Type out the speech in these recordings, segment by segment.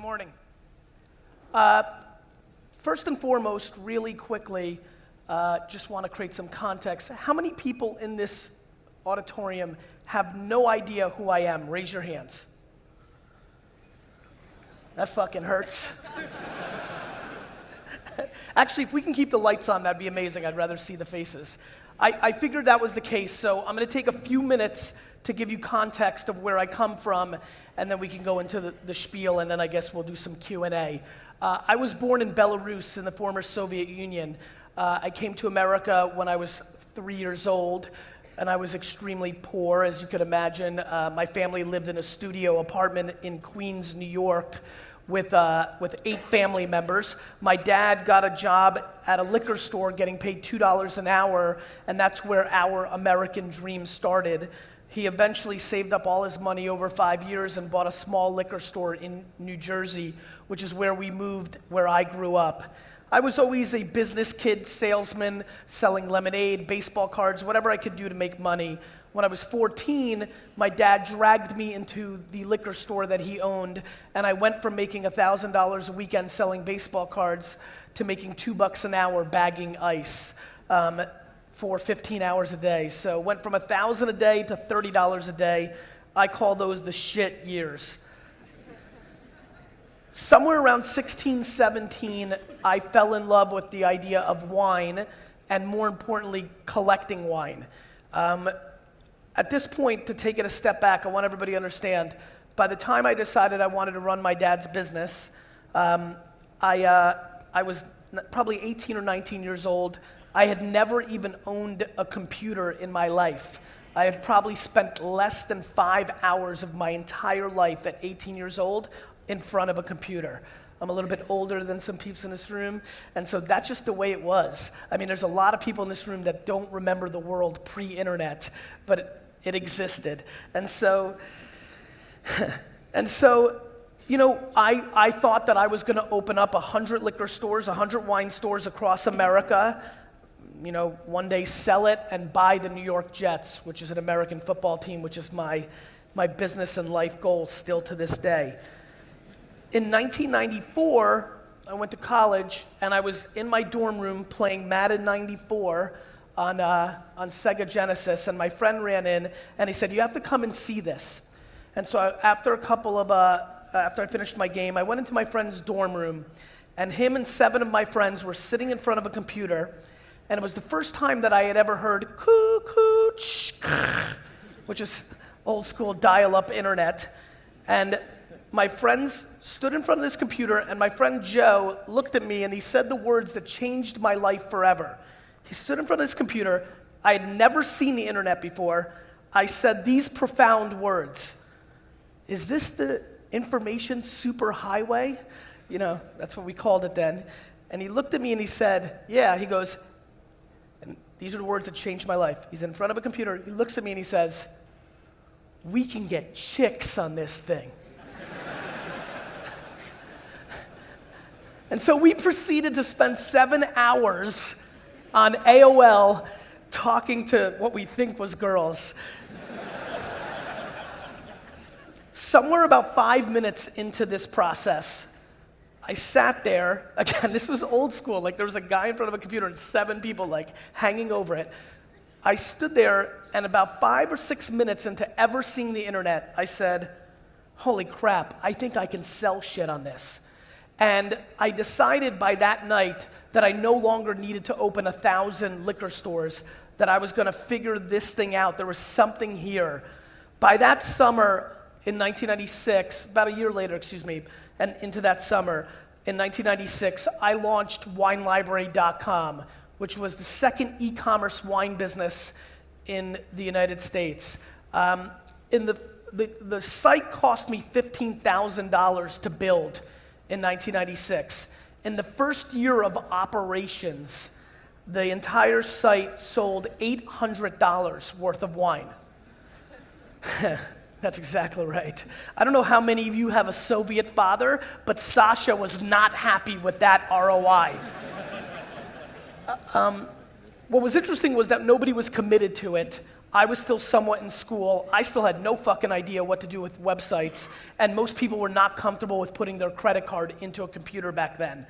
morning. First and foremost, really quickly, just want to create some context. How many people in this auditorium have no idea who I am? Raise your hands. That fucking hurts. Actually, if we can keep the lights on, that'd be amazing. I'd rather see the faces. I figured that was the case, so I'm going to take a few minutes to give you context of where I come from, and then we can go into the spiel, and then I guess we'll do some Q&A. I was born in Belarus in the former Soviet Union. I came to America when I was 3 years old, and I was extremely poor, as you could imagine. My family lived in a studio apartment in Queens, New York, with 8 family members. My dad got a job at a liquor store getting paid $2 an hour, and that's where our American dream started. He eventually saved up all his money over 5 years and bought a small liquor store in New Jersey, which is where we moved, where I grew up. I was always a business kid, salesman, selling lemonade, baseball cards, whatever I could do to make money. When I was 14, my dad dragged me into the liquor store that he owned, and I went from making $1,000 a weekend selling baseball cards to making $2 an hour bagging ice for 15 hours a day. So went from $1,000 a day to $30 a day. I call those the shit years. Somewhere around 16, 17, I fell in love with the idea of wine, and more importantly, collecting wine. At this point, to take it a step back, I want everybody to understand, by the time I decided I wanted to run my dad's business, I was probably 18 or 19 years old. I had never even owned a computer in my life. I had probably spent less than 5 hours of my entire life at 18 years old in front of a computer. I'm a little bit older than some people in this room, and so that's just the way it was. I mean, there's a lot of people in this room that don't remember the world pre-internet, but it existed. And so, you know, I thought that I was gonna open up 100 liquor stores, 100 wine stores across America, you know, one day sell it and buy the New York Jets, which is an American football team, which is my business and life goal still to this day. In 1994, I went to college, and I was in my dorm room playing Madden 94 on Sega Genesis, and my friend ran in, and he said, "You have to come and see this." And so after I finished my game, I went into my friend's dorm room, and him and 7 of my friends were sitting in front of a computer, and it was the first time that I had ever heard coo-coo, which is old school dial-up internet, and my friends stood in front of this computer, and my friend Joe looked at me, and he said the words that changed my life forever. He stood in front of this computer. I had never seen the internet before. I said these profound words: "Is this the information superhighway?" You know, that's what we called it then. And he looked at me and he said, "Yeah." He goes, and these are the words that changed my life. He's in front of a computer. He looks at me and he says, "We can get chicks on this thing." And so we proceeded to spend 7 hours on AOL talking to what we think was girls. Somewhere about 5 minutes into this process, I sat there, again, this was old school, like there was a guy in front of a computer and 7 people like hanging over it. I stood there, and about 5 or 6 minutes into ever seeing the internet, I said, "Holy crap, I think I can sell shit on this." And I decided by that night that I no longer needed to open 1,000 liquor stores, that I was gonna figure this thing out. There was something here. By that summer in 1996, about a year later, and into that summer, in 1996, I launched WineLibrary.com, which was the second e-commerce wine business in the United States. The site cost me $15,000 to build in 1996. In the first year of operations, the entire site sold $800 worth of wine. That's exactly right. I don't know how many of you have a Soviet father, but Sasha was not happy with that ROI. What was interesting was that nobody was committed to it. I was still somewhat in school. I still had no fucking idea what to do with websites, and most people were not comfortable with putting their credit card into a computer back then.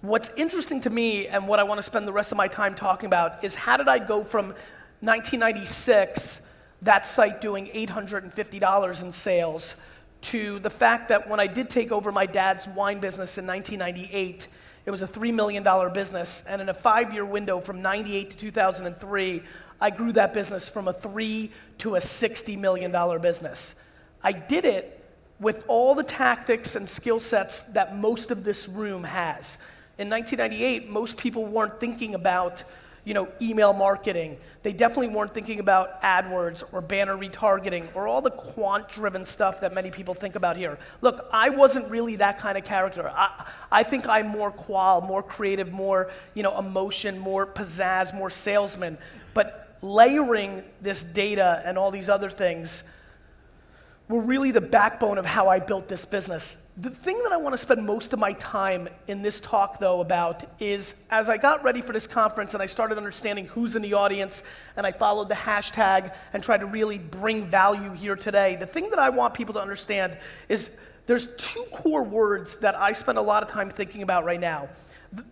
What's interesting to me, and what I want to spend the rest of my time talking about, is how did I go from 1996, that site doing $850 in sales, to the fact that when I did take over my dad's wine business in 1998, it was a $3 million business, and in a 5-year window from 98 to 2003, I grew that business from a $3 to a $60 million business. I did it with all the tactics and skill sets that most of this room has. In 1998, most people weren't thinking about, email marketing. They definitely weren't thinking about AdWords or banner retargeting or all the quant-driven stuff that many people think about here. Look, I wasn't really that kind of character. I think I'm more qual, more creative, more, emotion, more pizzazz, more salesman. But layering this data and all these other things were really the backbone of how I built this business. The thing that I want to spend most of my time in this talk, though, about is as I got ready for this conference and I started understanding who's in the audience and I followed the hashtag and tried to really bring value here today, the thing that I want people to understand is there's 2 core words that I spend a lot of time thinking about right now.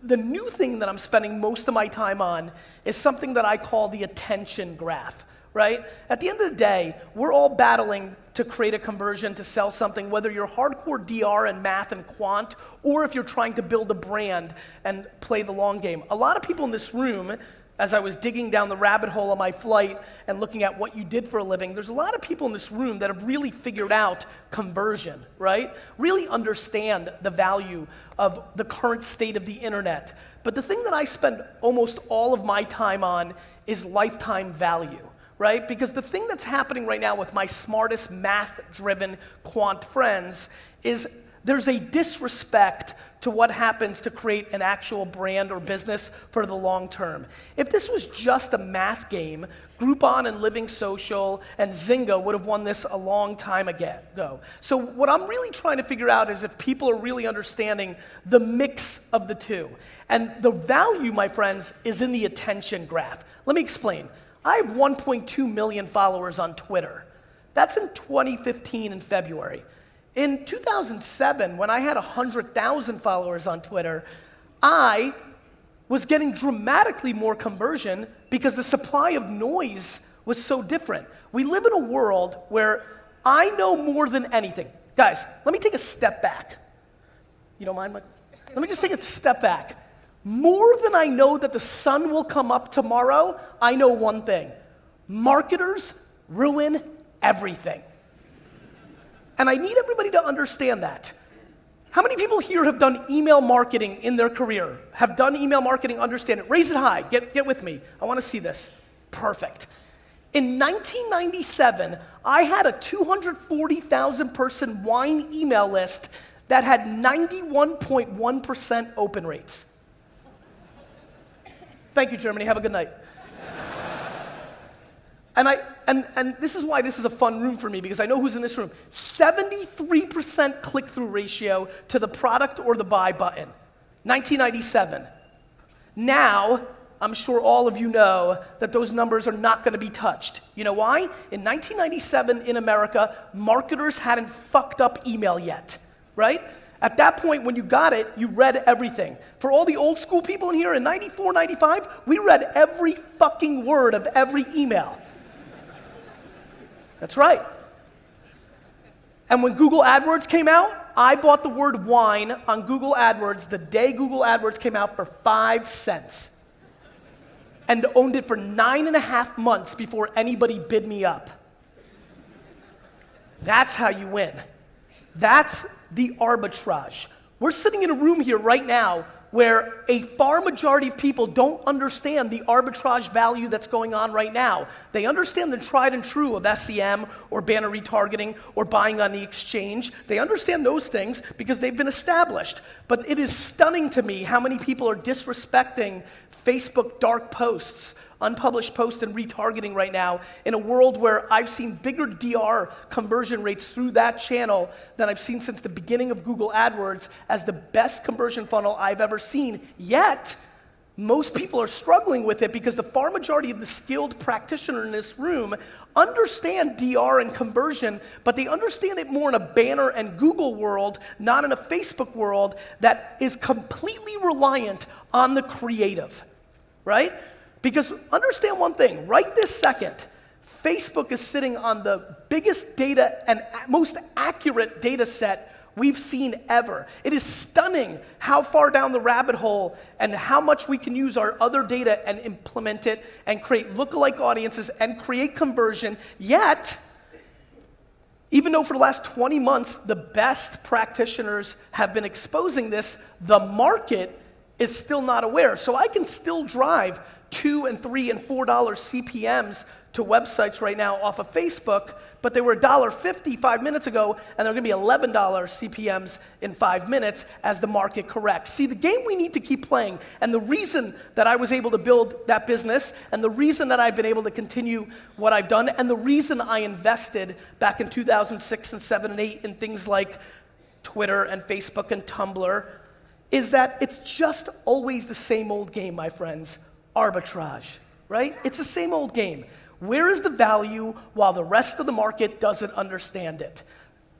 The new thing that I'm spending most of my time on is something that I call the attention graph, right? At the end of the day, we're all battling to create a conversion, to sell something, whether you're hardcore DR and math and quant, or if you're trying to build a brand and play the long game. A lot of people in this room, as I was digging down the rabbit hole on my flight and looking at what you did for a living, there's a lot of people in this room that have really figured out conversion, right? Really understand the value of the current state of the internet. But the thing that I spend almost all of my time on is lifetime value, right? Because the thing that's happening right now with my smartest math-driven quant friends is there's a disrespect to what happens to create an actual brand or business for the long term. If this was just a math game, Groupon and Living Social and Zynga would have won this a long time ago. So what I'm really trying to figure out is if people are really understanding the mix of the two. And the value, my friends, is in the attention graph. Let me explain. I have 1.2 million followers on Twitter. That's in 2015 in February. In 2007, when I had 100,000 followers on Twitter, I was getting dramatically more conversion because the supply of noise was so different. We live in a world where I know more than anything. Guys, let me take a step back. You don't mind, Mike? Let me just take a step back. More than I know that the sun will come up tomorrow, I know one thing. Marketers ruin everything. And I need everybody to understand that. How many people here have done email marketing in their career? Have done email marketing, understand it? Raise it high, get with me. I wanna see this. Perfect. In 1997, I had a 240,000 person wine email list that had 91.1% open rates. Thank you, Germany, have a good night. And this is why this is a fun room for me, because I know who's in this room. 73% click-through ratio to the product or the buy button. 1997. Now, I'm sure all of you know that those numbers are not gonna be touched. You know why? In 1997 in America, marketers hadn't fucked up email yet, right? At that point, when you got it, you read everything. For all the old school people in here, in 94, 95, we read every fucking word of every email. That's right. And when Google AdWords came out, I bought the word wine on Google AdWords the day Google AdWords came out for 5 cents. And owned it for 9.5 months before anybody bid me up. That's how you win. That's the arbitrage. We're sitting in a room here right now where a far majority of people don't understand the arbitrage value that's going on right now. They understand the tried and true of SEM or banner retargeting or buying on the exchange. They understand those things because they've been established. But it is stunning to me how many people are disrespecting Facebook dark posts, unpublished posts and retargeting right now in a world where I've seen bigger DR conversion rates through that channel than I've seen since the beginning of Google AdWords as the best conversion funnel I've ever seen. Yet, Most people are struggling with it because the far majority of the skilled practitioner in this room understand DR and conversion, but they understand it more in a banner and Google world, not in a Facebook world that is completely reliant on the creative, right? Because understand one thing, right this second, Facebook is sitting on the biggest data and most accurate data set we've seen ever. It is stunning how far down the rabbit hole and how much we can use our other data and implement it and create lookalike audiences and create conversion. Yet, even though for the last 20 months, the best practitioners have been exposing this, the market is still not aware. So I can still drive $2 and $3 and $4 CPMs to websites right now off of Facebook, but they were $1.50 5 minutes ago, and they're gonna be $11 CPMs in 5 minutes as the market corrects. See, the game we need to keep playing, and the reason that I was able to build that business, and the reason that I've been able to continue what I've done, and the reason I invested back in 2006 and 7 and 8 in things like Twitter and Facebook and Tumblr, is that it's just always the same old game, my friends, arbitrage, right? It's the same old game. Where is the value while the rest of the market doesn't understand it?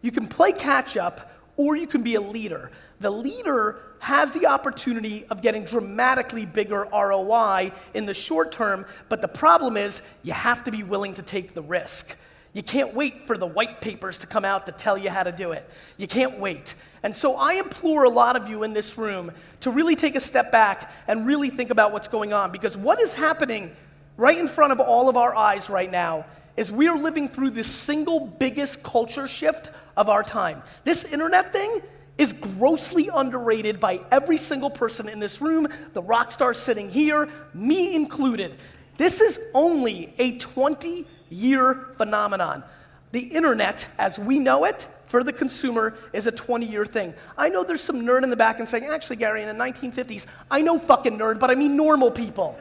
You can play catch up or you can be a leader. The leader has the opportunity of getting dramatically bigger ROI in the short term, but the problem is you have to be willing to take the risk. You can't wait for the white papers to come out to tell you how to do it. You can't wait. And so I implore a lot of you in this room to really take a step back and really think about what's going on, because what is happening right in front of all of our eyes right now is we are living through the single biggest culture shift of our time. This internet thing is grossly underrated by every single person in this room, the rock stars sitting here, me included. This is only a 20-year phenomenon. The internet, as we know it, for the consumer, is a 20-year thing. I know there's some nerd in the back and saying, actually, Gary, in the 1950s, I know fucking nerd, but I mean normal people.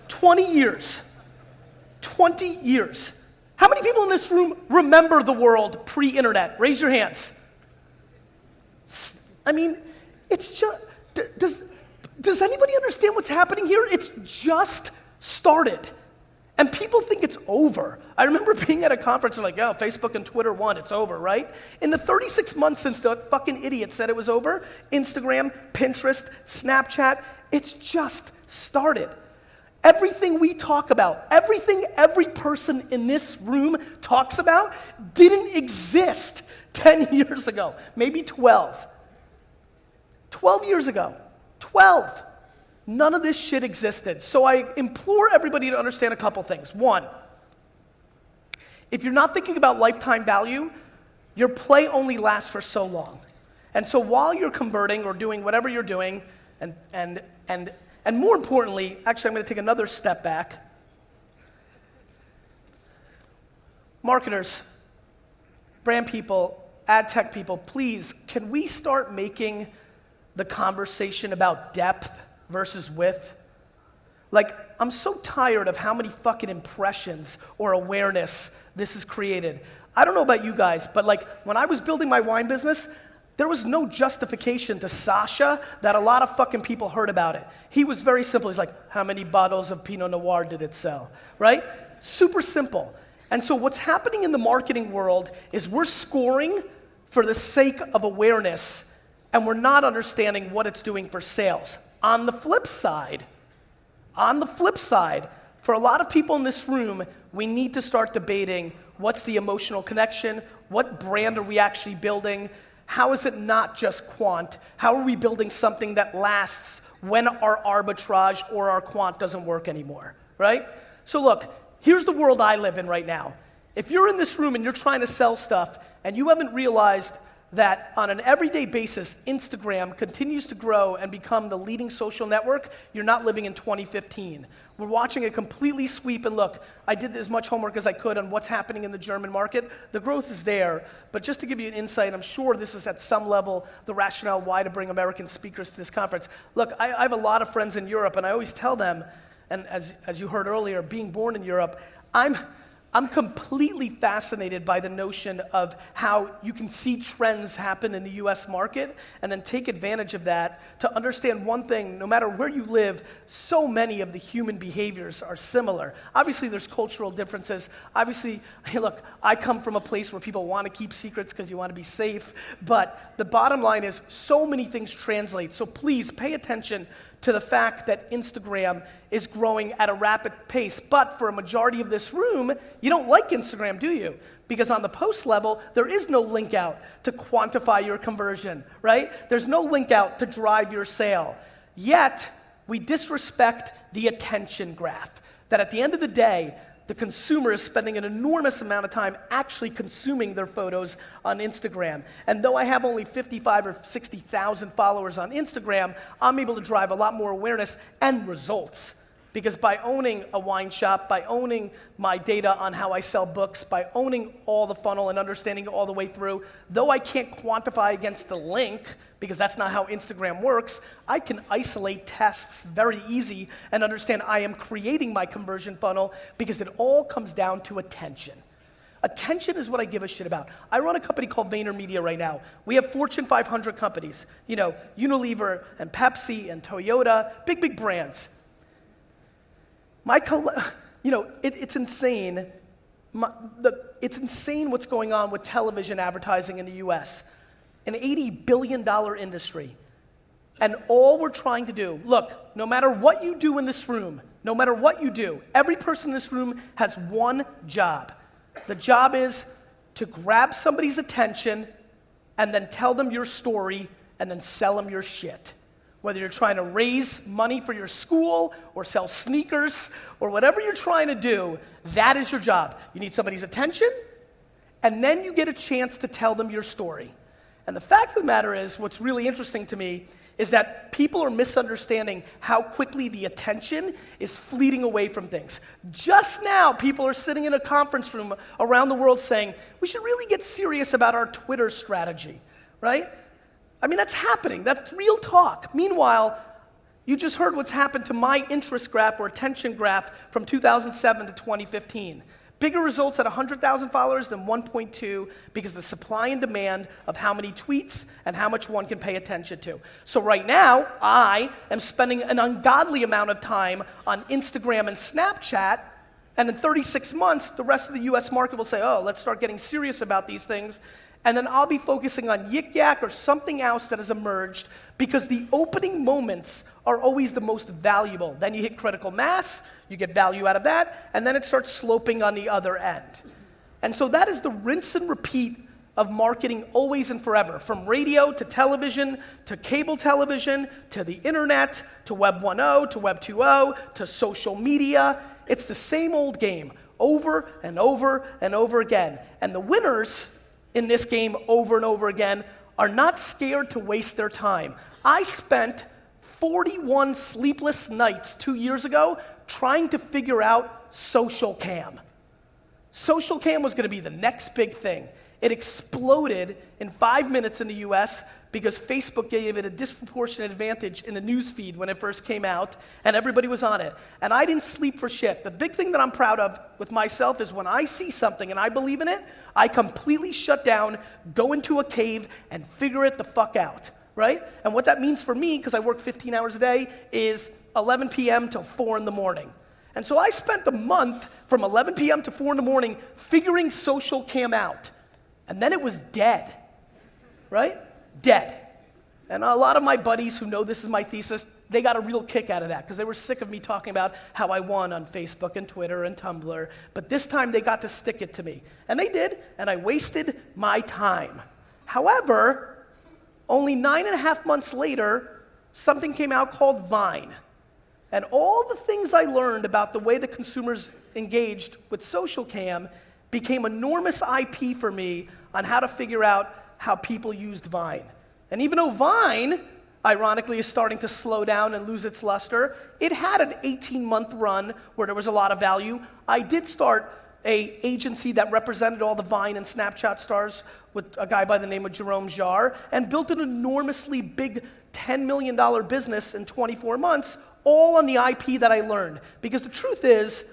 20 years. 20 years. How many people in this room remember the world pre-internet? Raise your hands. I mean, it's just, does anybody understand what's happening here? It's just started. And people think it's over. I remember being at a conference and like, oh, Facebook and Twitter won, it's over, right? In the 36 months since the fucking idiot said it was over, Instagram, Pinterest, Snapchat, it's just started. Everything we talk about, everything every person in this room talks about didn't exist 10 years ago, maybe 12. 12 years ago, 12. None of this shit existed. So I implore everybody to understand a couple things. One, if you're not thinking about lifetime value, your play only lasts for so long. And so while you're converting or doing whatever you're doing, and more importantly, actually I'm going to take another step back. Marketers, brand people, ad tech people, please, can we start making the conversation about depth versus width? Like, I'm so tired of how many fucking impressions or awareness this has created. I don't know about you guys, but like, when I was building my wine business, there was no justification to Sasha that a lot of fucking people heard about it. He was very simple. He's like, how many bottles of Pinot Noir did it sell, right? Super simple. And so what's happening in the marketing world is we're scoring for the sake of awareness, and we're not understanding what it's doing for sales. On the flip side, for a lot of people in this room, we need to start debating what's the emotional connection, what brand are we actually building, how is it not just quant, how are we building something that lasts when our arbitrage or our quant doesn't work anymore, right? So look, here's the world I live in right now. If you're in this room and you're trying to sell stuff and you haven't realized that on an everyday basis, Instagram continues to grow and become the leading social network, you're not living in 2015. We're watching it completely sweep, and look, I did as much homework as I could on what's happening in the German market. The growth is there, but just to give you an insight, I'm sure this is at some level the rationale why to bring American speakers to this conference. Look, I have a lot of friends in Europe, and I always tell them, and as you heard earlier, being born in Europe, I'm I'm completely fascinated by the notion of how you can see trends happen in the US market and then take advantage of that to understand one thing: no matter where you live, so many of the human behaviors are similar. Obviously, there's cultural differences. Obviously, hey, look, I come from a place where people want to keep secrets because you want to be safe, but the bottom line is so many things translate. So please pay attention to the fact that Instagram is growing at a rapid pace. But for a majority of this room, you don't like Instagram, do you? Because on the post level, there is no link out to quantify your conversion, right? There's no link out to drive your sale. Yet, we disrespect the attention graph. That at the end of the day, the consumer is spending an enormous amount of time actually consuming their photos on Instagram. And though I have only 55 or 60,000 followers on Instagram, I'm able to drive a lot more awareness and results. Because by owning a wine shop, by owning my data on how I sell books, by owning all the funnel and understanding it all the way through, though I can't quantify against the link, because that's not how Instagram works, I can isolate tests very easy and understand I am creating my conversion funnel because it all comes down to attention. Attention is what I give a shit about. I run a company called Vaynermedia right now. We have Fortune 500 companies, Unilever and Pepsi and Toyota, big brands. It's insane. It's insane what's going on with television advertising in the US. An $80 billion industry. And all we're trying to do, look, no matter what you do in this room, no matter what you do, every person in this room has one job. The job is to grab somebody's attention and then tell them your story and then sell them your shit. Whether you're trying to raise money for your school or sell sneakers or whatever you're trying to do, that is your job. You need somebody's attention, and then you get a chance to tell them your story. And the fact of the matter is, what's really interesting to me is that people are misunderstanding how quickly the attention is fleeting away from things. Just now, people are sitting in a conference room around the world saying, we should really get serious about our Twitter strategy, right? I mean, that's happening. That's real talk. Meanwhile, you just heard what's happened to my interest graph or attention graph from 2007 to 2015. Bigger results at 100,000 followers than 1.2 because the supply and demand of how many tweets and how much one can pay attention to. So right now, I am spending an ungodly amount of time on Instagram and Snapchat, and in 36 months, the rest of the US market will say, oh, let's start getting serious about these things. And then I'll be focusing on Yik Yak or something else that has emerged because the opening moments are always the most valuable. Then you hit critical mass, you get value out of that, and then it starts sloping on the other end. And so that is the rinse and repeat of marketing always and forever, from radio to television to cable television to the internet to Web 1.0 to Web 2.0 to social media. It's the same old game over and over and over again. And the winners in this game over and over again are not scared to waste their time. I spent 41 sleepless nights 2 years ago trying to figure out social cam. Social cam was going to be the next big thing. It exploded in 5 minutes in the US because Facebook gave it a disproportionate advantage in the news feed when it first came out, and everybody was on it. And I didn't sleep for shit. The big thing that I'm proud of with myself is when I see something and I believe in it, I completely shut down, go into a cave, and figure it the fuck out, right? And what that means for me, because I work 15 hours a day, is 11 p.m. till 4 in the morning. And so I spent a month from 11 p.m. to 4 in the morning figuring social cam out. And then it was dead, right? Dead. And a lot of my buddies who know this is my thesis, they got a real kick out of that because they were sick of me talking about how I won on Facebook and Twitter and Tumblr. But this time they got to stick it to me. And they did, and I wasted my time. However, only 9.5 months later, something came out called Vine. And all the things I learned about the way the consumers engaged with social cam became enormous IP for me on how to figure out how people used Vine. And even though Vine, ironically, is starting to slow down and lose its luster, it had an 18-month run where there was a lot of value. I did start an agency that represented all the Vine and Snapchat stars with a guy by the name of Jerome Jarre and built an enormously big $10 million business in 24 months, all on the IP that I learned. Because the truth is,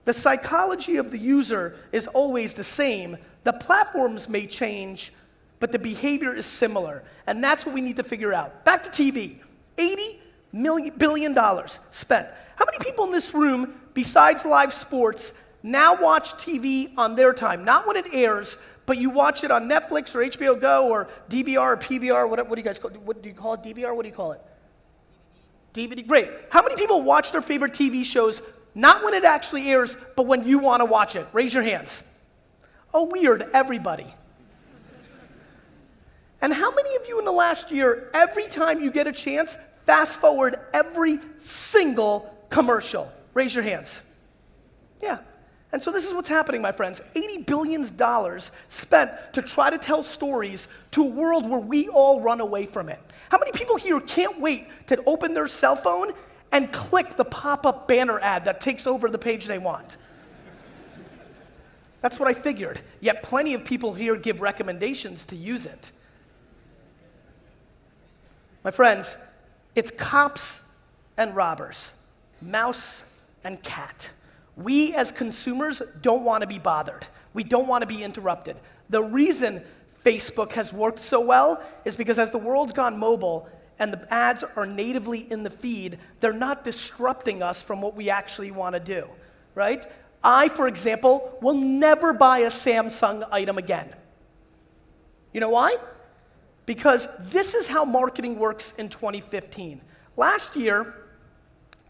The psychology of the user is always the same. The platforms may change, but the behavior is similar. And that's what we need to figure out. Back to TV. $80 billion spent. How many people in this room, besides live sports, now watch TV on their time? Not when it airs, but you watch it on Netflix or HBO Go or DVR or PVR. What do you guys call it? What do you call it? DVR? What do you call it? DVD. Great. How many people watch their favorite TV shows not when it actually airs, but when you want to watch it? Raise your hands. Oh, weird. Everybody. And how many of you in the last year, every time you get a chance, fast forward every single commercial? Raise your hands. Yeah. And so this is what's happening, my friends. $80 billion spent to try to tell stories to a world where we all run away from it. How many people here can't wait to open their cell phone and click the pop-up banner ad that takes over the page they want? That's what I figured. Yet plenty of people here give recommendations to use it. My friends, it's cops and robbers, mouse and cat. We as consumers don't want to be bothered. We don't want to be interrupted. The reason Facebook has worked so well is because as the world's gone mobile and the ads are natively in the feed, they're not disrupting us from what we actually want to do, right? I, for example, will never buy a Samsung item again. You know why? Because this is how marketing works in 2015. Last year,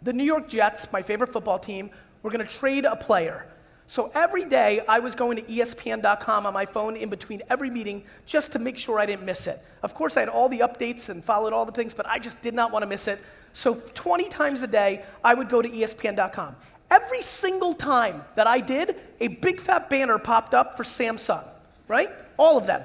the New York Jets, my favorite football team, were going to trade a player. So every day, I was going to ESPN.com on my phone in between every meeting just to make sure I didn't miss it. Of course, I had all the updates and followed all the things, but I just did not want to miss it. So 20 times a day, I would go to ESPN.com. Every single time that I did, a big fat banner popped up for Samsung, right? All of them.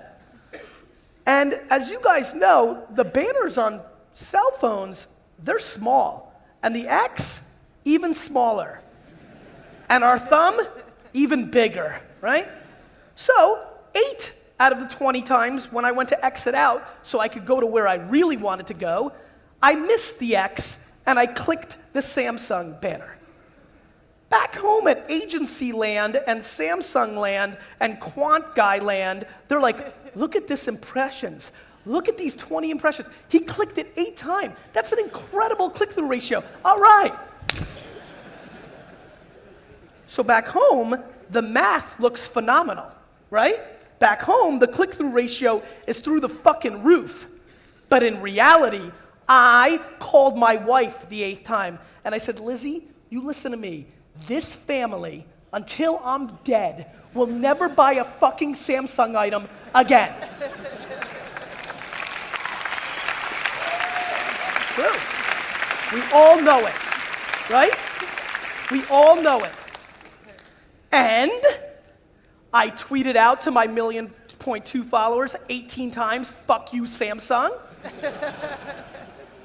And as you guys know, the banners on cell phones, they're small. And the X, even smaller. And our thumb, even bigger, right? So 8 out of the 20 times when I went to exit out so I could go to where I really wanted to go, I missed the X and I clicked the Samsung banner. Back home at agency land and Samsung land and quant guy land, they're like, look at this impressions. Look at these 20 impressions. He clicked it 8 times. That's an incredible click-through ratio. All right. So back home, the math looks phenomenal, right? Back home, the click-through ratio is through the fucking roof. But in reality, I called my wife the 8th time, and I said, Lizzie, you listen to me. This family, until I'm dead, will never buy a fucking Samsung item again. True. We all know it, right? We all know it. And I tweeted out to my 1.2 million followers 18 times, fuck you, Samsung. And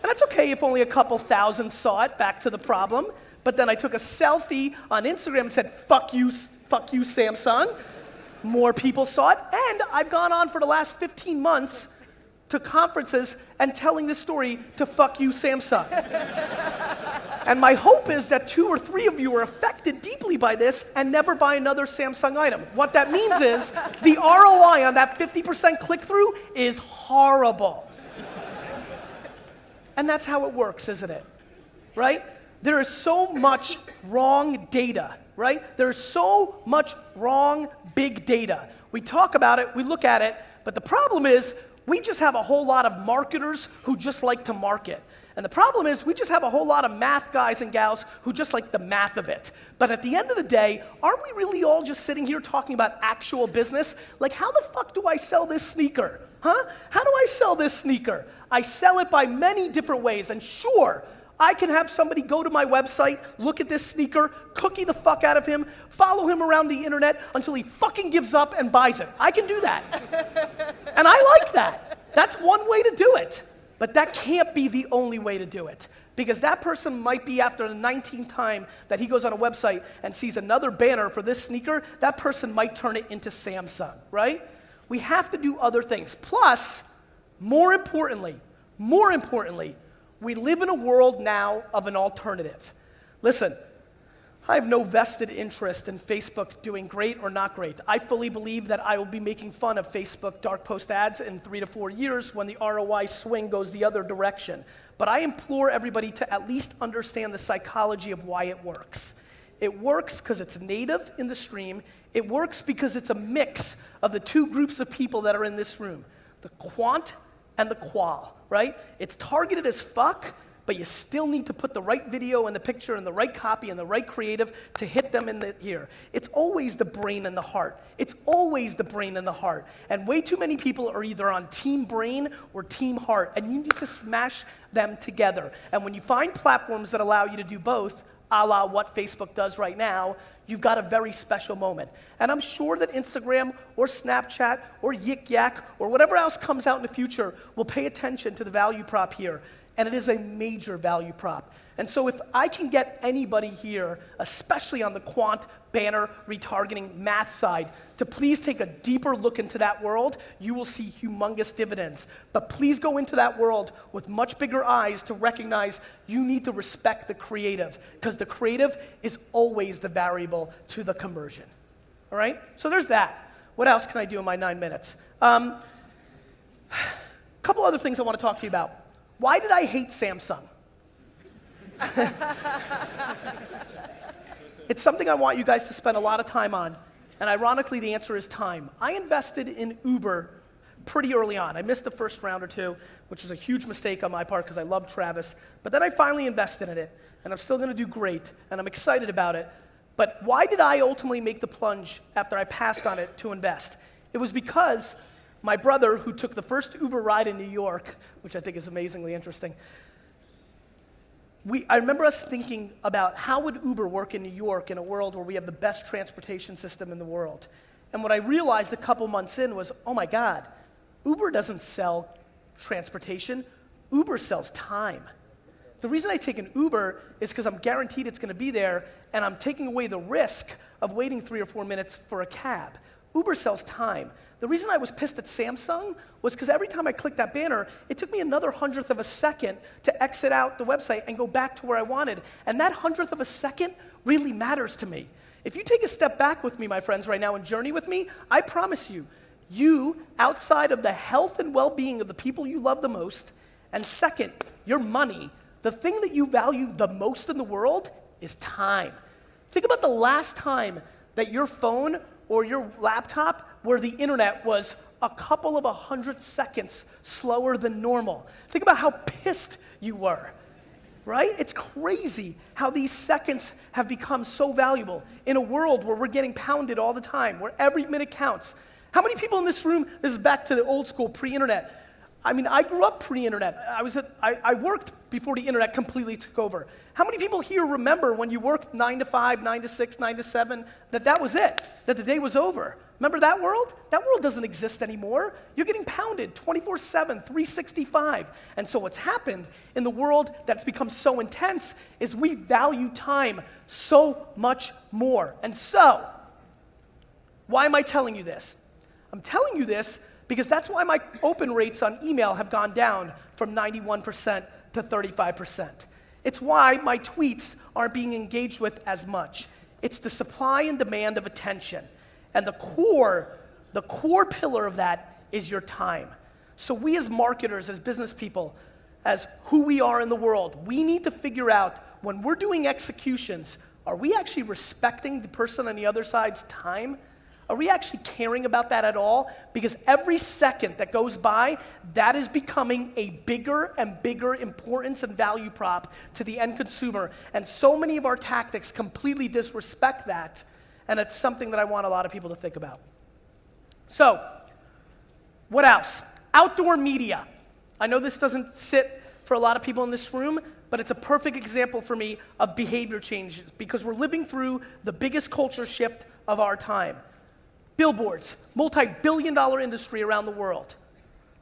that's okay if only a couple thousand saw it, back to the problem. But then I took a selfie on Instagram and said, fuck you, Samsung. More people saw it. And I've gone on for the last 15 months to conferences and telling this story to fuck you, Samsung. And my hope is that 2 or 3 of you are affected deeply by this and never buy another Samsung item. What that means is the ROI on that 50% click-through is horrible. And that's how it works, isn't it? Right? There is so much wrong data, right? There's so much wrong big data. We talk about it, we look at it, but the problem is we just have a whole lot of marketers who just like to market. And the problem is we just have a whole lot of math guys and gals who just like the math of it. But at the end of the day, aren't we really all just sitting here talking about actual business? Like, how the fuck do I sell this sneaker? Huh? How do I sell this sneaker? I sell it by many different ways. And sure, I can have somebody go to my website, look at this sneaker, cookie the fuck out of him, follow him around the internet until he fucking gives up and buys it. I can do that. And I like that. That's one way to do it. But that can't be the only way to do it. Because that person might be, after the 19th time that he goes on a website and sees another banner for this sneaker, that person might turn it into Samsung, right? We have to do other things. Plus, more importantly, we live in a world now of an alternative. Listen, I have no vested interest in Facebook doing great or not great. I fully believe that I will be making fun of Facebook dark post ads in 3 to 4 years when the ROI swing goes the other direction. But I implore everybody to at least understand the psychology of why it works. It works because it's native in the stream. It works because it's a mix of the two groups of people that are in this room, the quant and the qual, right? It's targeted as fuck, but you still need to put the right video and the picture and the right copy and the right creative to hit them in the ear. It's always the brain and the heart. It's always the brain and the heart. And way too many people are either on team brain or team heart, and you need to smash them together. And when you find platforms that allow you to do both, a la what Facebook does right now, you've got a very special moment. And I'm sure that Instagram or Snapchat or Yik Yak or whatever else comes out in the future will pay attention to the value prop here. And it is a major value prop. And so if I can get anybody here, especially on the quant, banner, retargeting, math side, to please take a deeper look into that world, you will see humongous dividends. But please go into that world with much bigger eyes to recognize you need to respect the creative, because the creative is always the variable to the conversion. All right? So there's that. What else can I do in my 9 minutes? A couple other things I want to talk to you about. Why did I hate Samsung? It's something I want you guys to spend a lot of time on, and ironically, the answer is time. I invested in Uber pretty early on. I missed the first round or two, which was a huge mistake on my part because I love Travis, but then I finally invested in it, and I'm still going to do great, and I'm excited about it. But why did I ultimately make the plunge after I passed on it to invest? It was because my brother, who took the first Uber ride in New York, which I think is amazingly interesting, I remember us thinking about how would Uber work in New York in a world where we have the best transportation system in the world. And what I realized a couple months in was, oh my God, Uber doesn't sell transportation, Uber sells time. The reason I take an Uber is because I'm guaranteed it's going to be there, and I'm taking away the risk of waiting 3 or 4 minutes for a cab. Uber sells time. The reason I was pissed at Samsung was because every time I clicked that banner, it took me another 100th of a second to exit out the website and go back to where I wanted. And that 100th of a second really matters to me. If you take a step back with me, my friends, right now and journey with me, I promise you, outside of the health and well-being of the people you love the most, and second, your money, the thing that you value the most in the world is time. Think about the last time that your phone or your laptop where the internet was a couple of 100 seconds slower than normal. Think about how pissed you were, right? It's crazy how these seconds have become so valuable in a world where we're getting pounded all the time, where every minute counts. How many people in this room, this is back to the old school, pre-internet. I mean, I grew up pre-internet. I worked before the internet completely took over. How many people here remember when you worked 9 to 5, 9 to 6, 9 to 7, that was it, that the day was over? Remember that world? That world doesn't exist anymore. You're getting pounded 24/7, 365. And so what's happened in the world that's become so intense is we value time so much more. And so, why am I telling you this? I'm telling you this because that's why my open rates on email have gone down from 91% to 35%. It's why my tweets aren't being engaged with as much. It's the supply and demand of attention. And the core pillar of that is your time. So we as marketers, as business people, as who we are in the world, we need to figure out when we're doing executions, are we actually respecting the person on the other side's time? Are we actually caring about that at all? Because every second that goes by, that is becoming a bigger and bigger importance and value prop to the end consumer. And so many of our tactics completely disrespect that. And it's something that I want a lot of people to think about. So, what else? Outdoor media. I know this doesn't sit for a lot of people in this room, but it's a perfect example for me of behavior changes because we're living through the biggest culture shift of our time. Billboards, multi-billion-dollar industry around the world.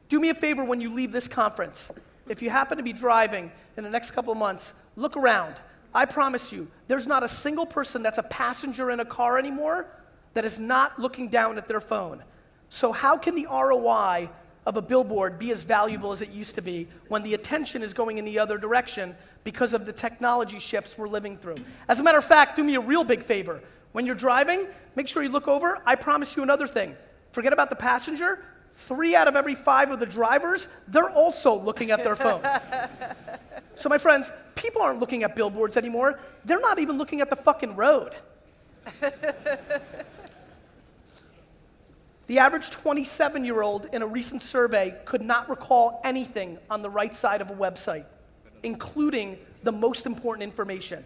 Do me a favor when you leave this conference. If you happen to be driving in the next couple of months, look around. I promise you, there's not a single person that's a passenger in a car anymore that is not looking down at their phone. So how can the ROI of a billboard be as valuable as it used to be when the attention is going in the other direction because of the technology shifts we're living through. As a matter of fact, do me a real big favor. When you're driving, make sure you look over. I promise you another thing. Forget about the passenger. 3 out of every 5 of the drivers, they're also looking at their phone. So my friends, people aren't looking at billboards anymore. They're not even looking at the fucking road. The average 27-year-old in a recent survey could not recall anything on the right side of a website, including the most important information.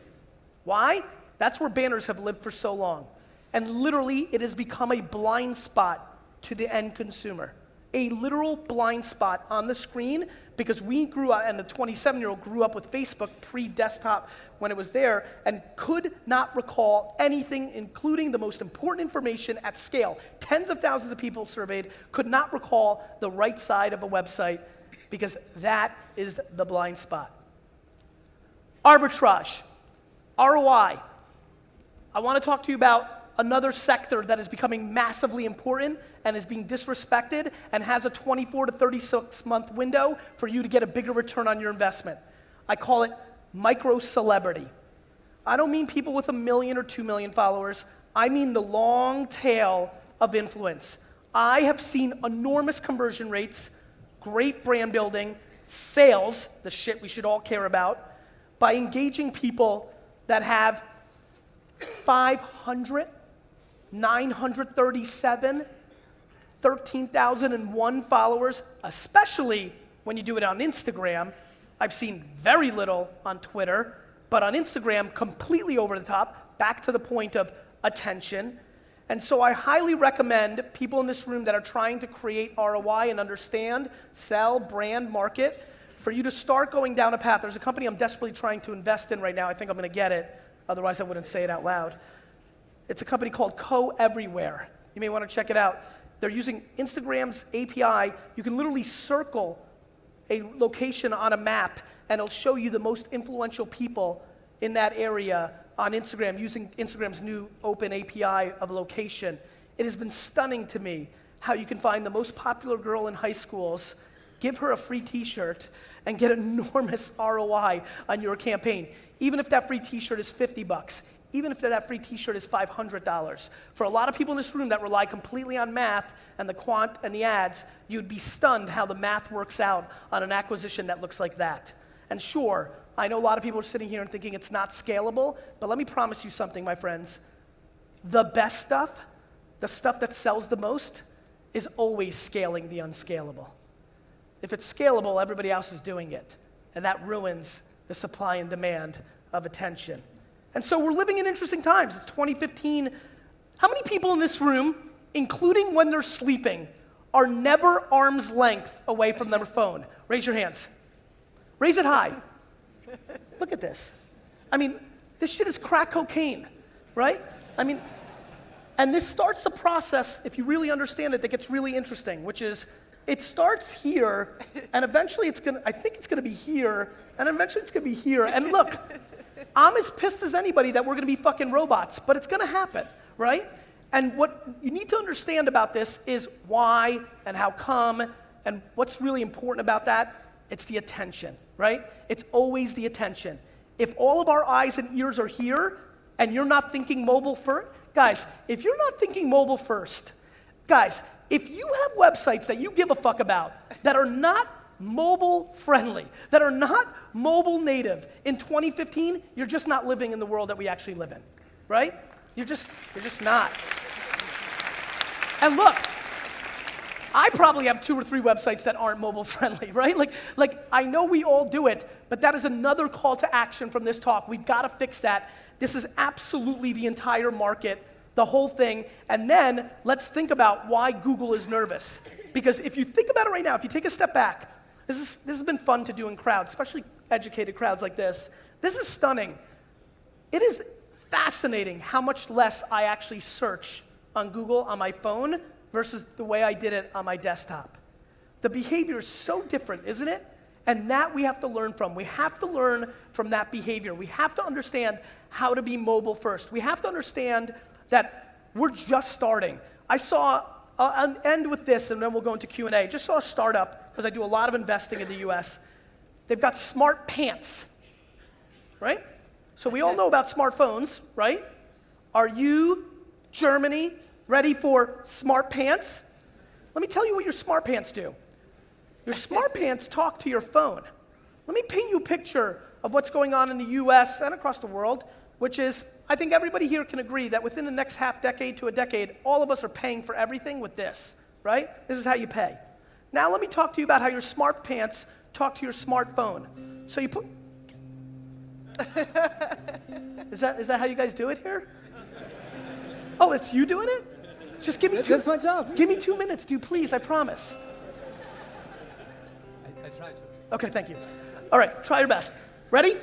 Why? That's where banners have lived for so long. And literally, it has become a blind spot to the end consumer. A literal blind spot on the screen, because we grew up, and the 27-year-old grew up with Facebook pre-desktop when it was there, and could not recall anything, including the most important information at scale. Tens of thousands of people surveyed could not recall the right side of a website, because that is the blind spot. Arbitrage, ROI. I want to talk to you about another sector that is becoming massively important and is being disrespected and has a 24 to 36 month window for you to get a bigger return on your investment. I call it micro-celebrity. I don't mean people with 1 million or 2 million followers. I mean the long tail of influence. I have seen enormous conversion rates, great brand building, sales, the shit we should all care about, by engaging people that have 500, 937, 13,001 followers, especially when you do it on Instagram. I've seen very little on Twitter, but on Instagram, completely over the top, back to the point of attention. And so I highly recommend people in this room that are trying to create ROI and understand, sell, brand, market, for you to start going down a path. There's a company I'm desperately trying to invest in right now. I think I'm going to get it. Otherwise, I wouldn't say it out loud. It's a company called Everywhere. You may want to check it out. They're using Instagram's API. You can literally circle a location on a map, and it'll show you the most influential people in that area on Instagram using Instagram's new open API of location. It has been stunning to me how you can find the most popular girl in high schools, give her a free t-shirt, and get enormous ROI on your campaign. Even if that free t-shirt is $50, even if that free t-shirt is $500. For a lot of people in this room that rely completely on math and the quant and the ads, you'd be stunned how the math works out on an acquisition that looks like that. And sure, I know a lot of people are sitting here and thinking it's not scalable, but let me promise you something, my friends. The best stuff, the stuff that sells the most, is always scaling the unscalable. If it's scalable, everybody else is doing it. And that ruins the supply and demand of attention. And so we're living in interesting times. It's 2015. How many people in this room, including when they're sleeping, are never arm's length away from their phone? Raise your hands. Raise it high. Look at this. I mean, this shit is crack cocaine, right? I mean, and this starts a process, if you really understand it, that gets really interesting, which is, it starts here, and eventually I think it's gonna be here, and eventually it's gonna be here. And look, I'm as pissed as anybody that we're gonna be fucking robots, but it's gonna happen, right? And what you need to understand about this is why and how come, and what's really important about that, it's the attention, right? It's always the attention. If all of our eyes and ears are here, and you're not thinking mobile first, guys, if you're not thinking mobile first, guys, if you have websites that you give a fuck about that are not mobile friendly, that are not mobile native in 2015, you're just not living in the world that we actually live in, right? You're just not. And look, I probably have 2 or 3 websites that aren't mobile friendly, right? Like I know we all do it, but that is another call to action from this talk. We've got to fix that. This is absolutely the entire market, the whole thing. And then let's think about why Google is nervous. Because if you think about it right now, if you take a step back, this has been fun to do in crowds, especially educated crowds like this. This is stunning. It is fascinating how much less I actually search on Google on my phone versus the way I did it on my desktop. The behavior is so different, isn't it? And that we have to learn from. We have to learn from that behavior. We have to understand how to be mobile first. We have to understand that we're just starting. I saw I'll end with this, and then we'll go into Q&A. Just saw a startup, because I do a lot of investing in the US. They've got smart pants, right? So we all know about smartphones, right? Are you, Germany, ready for smart pants? Let me tell you what your smart pants do. Your smart pants talk to your phone. Let me paint you a picture of what's going on in the US and across the world, which is, I think everybody here can agree that within the next half decade to a decade, all of us are paying for everything with this, right? This is how you pay. Now let me talk to you about how your smart pants talk to your smartphone. So you put... Is that how you guys do it here? Oh, it's you doing it? Just give me That's my job. Give me 2 minutes, dude, please, I promise. I try to. Okay, thank you. All right, try your best. Ready?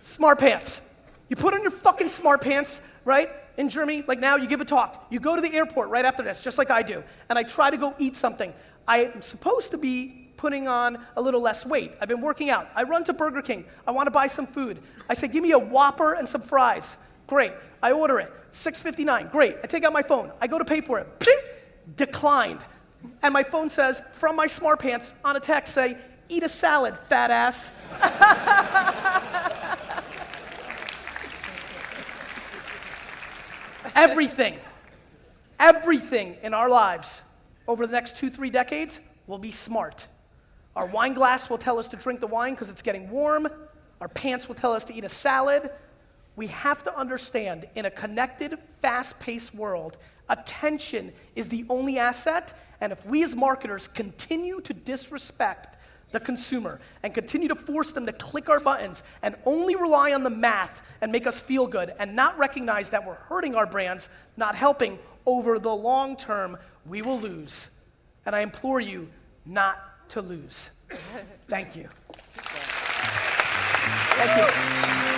Smart pants. You put on your fucking smart pants, right? In Germany, like now, you give a talk. You go to the airport right after this, just like I do, and I try to go eat something. I am supposed to be putting on a little less weight. I've been working out. I run to Burger King. I want to buy some food. I say, give me a Whopper and some fries. Great. I order it. $6.59. Great. I take out my phone. I go to pay for it. Ping! Declined. And my phone says, from my smart pants, on a text, say, eat a salad, fat ass. Everything in our lives over the next 2-3 decades will be smart. Our wine glass will tell us to drink the wine because it's getting warm. Our pants will tell us to eat a salad. We have to understand, in a connected, fast-paced world, attention is the only asset, and if we as marketers continue to disrespect the consumer and continue to force them to click our buttons and only rely on the math and make us feel good and not recognize that we're hurting our brands, not helping, over the long term, we will lose. And I implore you not to lose. Thank you. Thank you.